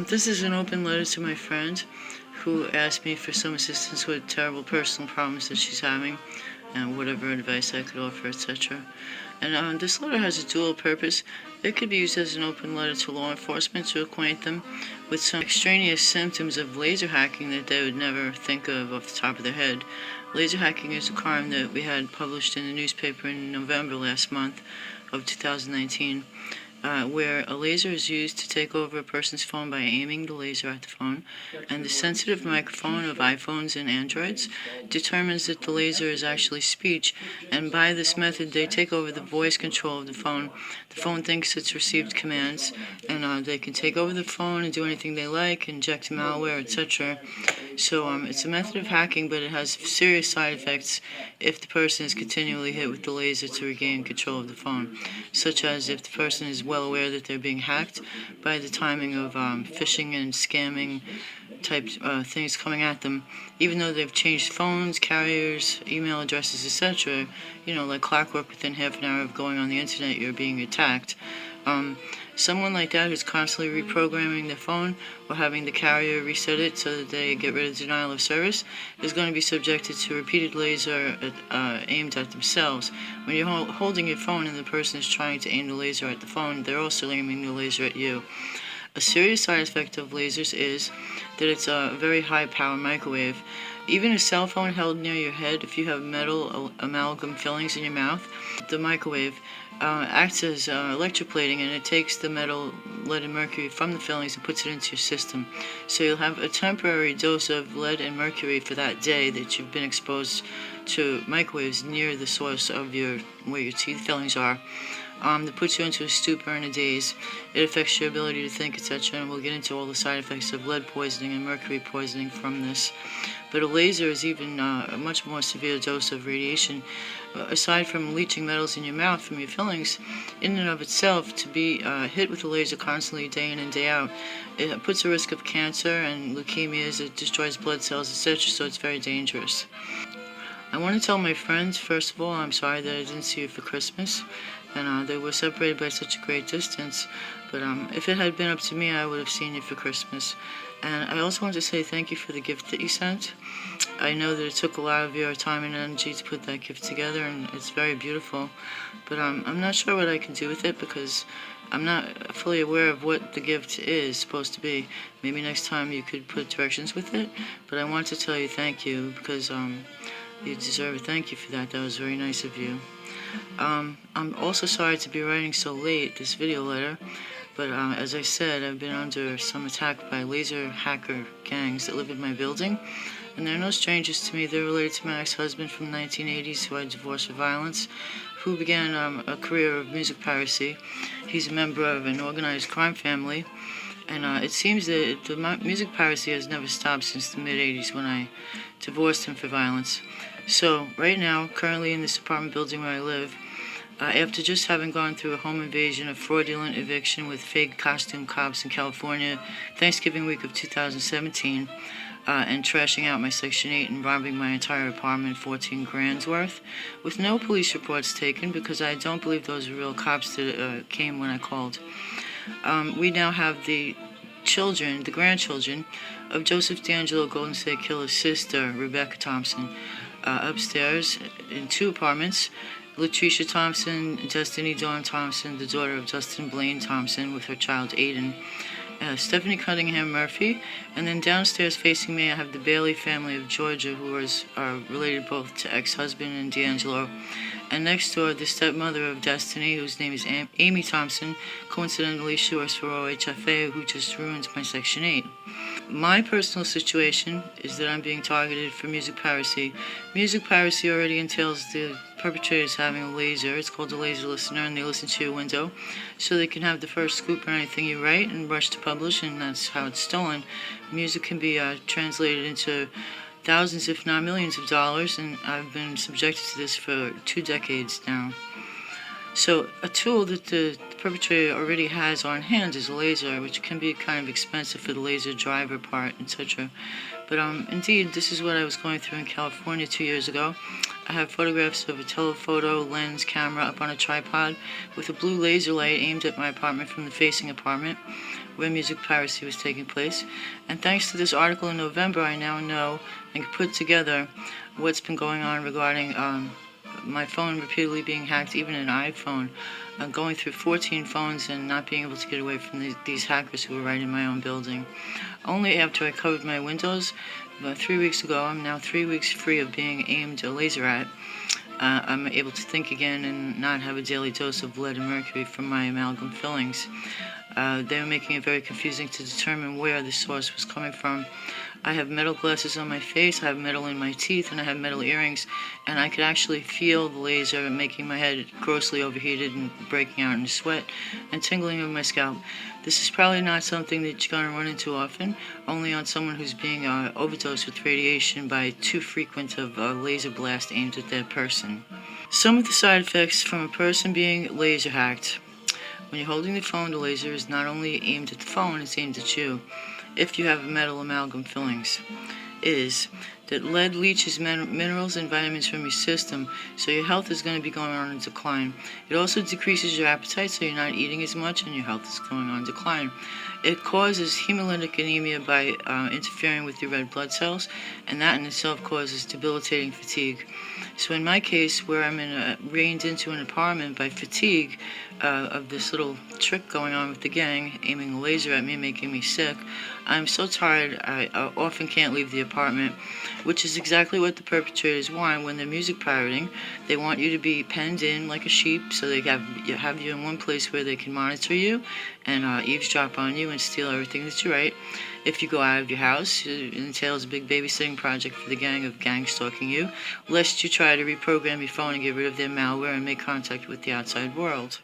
This is an open letter to my friend who asked me for some assistance with terrible personal problems that she's having and whatever advice I could offer, etc. And this letter has a dual purpose. It could be used as an open letter to law enforcement to acquaint them with some extraneous symptoms of laser hacking that they would never think of off the top of their head. Laser hacking is a crime that we had published in the newspaper in November last month of 2019. Where a laser is used to take over a person's phone by aiming the laser at the phone, and the sensitive microphone of iPhones and Androids determines that the laser is actually speech, and by this method they take over the voice control of the phone. The phone thinks it's received commands, and they can take over the phone and do anything they like, inject malware, etc. So it's a method of hacking, but it has serious side effects if the person is continually hit with the laser to regain control of the phone, such as if the person is well aware that they're being hacked by the timing of phishing and scamming type things coming at them, even though they've changed phones, carriers, email addresses, etc. You know, like clockwork, within half an hour of going on the internet, you're being attacked. Someone like that who's constantly reprogramming their phone or having the carrier reset it so that they get rid of denial of service is going to be subjected to repeated laser aimed at themselves. When you're holding your phone and the person is trying to aim the laser at the phone, they're also aiming the laser at you. A serious side effect of lasers is that it's a very high power microwave. Even a cell phone held near your head, if you have metal amalgam fillings in your mouth, the microwave acts as electroplating, and it takes the metal, lead, and mercury from the fillings and puts it into your system. So you'll have a temporary dose of lead and mercury for that day that you've been exposed to microwaves near the source of where your teeth fillings are. That puts you into a stupor and a daze. It affects your ability to think, etc. And we'll get into all the side effects of lead poisoning and mercury poisoning from this. But a laser is even a much more severe dose of radiation. Aside from leaching metals in your mouth from your fillings, in and of itself, to be hit with a laser constantly, day in and day out, it puts a risk of cancer and leukemias. It destroys blood cells, etc. So it's very dangerous. I want to tell my friends, first of all, I'm sorry that I didn't see you for Christmas, and they were separated by such a great distance, but if it had been up to me, I would have seen you for Christmas. And I also want to say thank you for the gift that you sent. I know that it took a lot of your time and energy to put that gift together, and it's very beautiful, but I'm not sure what I can do with it because I'm not fully aware of what the gift is supposed to be. Maybe next time you could put directions with it, but I want to tell you thank you because you deserve a thank you for that. That was very nice of you. I'm also sorry to be writing so late this video letter, but as I said, I've been under some attack by laser hacker gangs that live in my building, and they're no strangers to me. They're related to my ex-husband from the 1980s who I divorced for violence, who began a career of music piracy. He's a member of an organized crime family, and it seems that the music piracy has never stopped since the mid-80s when I divorced him for violence. So, right now, currently in this apartment building where I live, after just having gone through a home invasion, a fraudulent eviction with fake costume cops in California, Thanksgiving week of 2017, and trashing out my Section 8 and robbing my entire apartment, 14 grand's worth, with no police reports taken because I don't believe those are real cops that came when I called. We now have the grandchildren of Joseph D'Angelo Golden State Killer's sister, Rebecca Thompson, upstairs in 2 apartments. Latricia Thompson, Destiny Dawn Thompson, the daughter of Dustin Blaine Thompson, with her child Aiden. Stephanie Cunningham Murphy, and then downstairs facing me I have the Bailey family of Georgia, who are related both to ex-husband and D'Angelo. And next door, the stepmother of Destiny, whose name is Amy Thompson, coincidentally she works for OHFA, who just ruined my Section 8. My personal situation is that I'm being targeted for music piracy. Music piracy already entails the perpetrators having a laser. It's called a laser listener, and they listen to your window so they can have the first scoop on anything you write and rush to publish, and that's how it's stolen. Music can be translated into thousands, if not millions of dollars, and I've been subjected to this for 2 decades now. So a tool that the perpetrator already has on hand is a laser, which can be kind of expensive for the laser driver part, etc. But indeed, this is what I was going through in California 2 years ago. I have photographs of a telephoto lens camera up on a tripod with a blue laser light aimed at my apartment from the facing apartment, where music piracy was taking place. And thanks to this article in November, I now know and can put together what's been going on regarding my phone repeatedly being hacked, even an iPhone, going through 14 phones and not being able to get away from these hackers who were right in my own building. Only after I covered my windows about 3 weeks ago, I'm now 3 weeks free of being aimed a laser at. I'm able to think again and not have a daily dose of lead and mercury from my amalgam fillings. They were making it very confusing to determine where the source was coming from. I have metal glasses on my face, I have metal in my teeth, and I have metal earrings, and I could actually feel the laser making my head grossly overheated and breaking out in sweat and tingling of my scalp. This is probably not something that you're going to run into often, only on someone who's being overdosed with radiation by too frequent of a laser blast aimed at that person. Some of the side effects from a person being laser hacked. When you're holding the phone, the laser is not only aimed at the phone, it's aimed at you. If you have metal amalgam fillings, is that lead leaches minerals and vitamins from your system, so your health is going to be going on in decline. It also decreases your appetite, so you're not eating as much and your health is going on decline. It causes hemolytic anemia by interfering with your red blood cells, and that in itself causes debilitating fatigue. So in my case, where I'm reined into an apartment by fatigue of this little trick going on with the gang, aiming a laser at me, making me sick, I'm so tired I often can't leave the apartment, which is exactly what the perpetrators want when they're music pirating. They want you to be penned in like a sheep, so they have you in one place where they can monitor you and eavesdrop on you and steal everything that you write. If you go out of your house, it entails a big babysitting project for the gang of gang stalking you, lest you try to reprogram your phone and get rid of their malware and make contact with the outside world.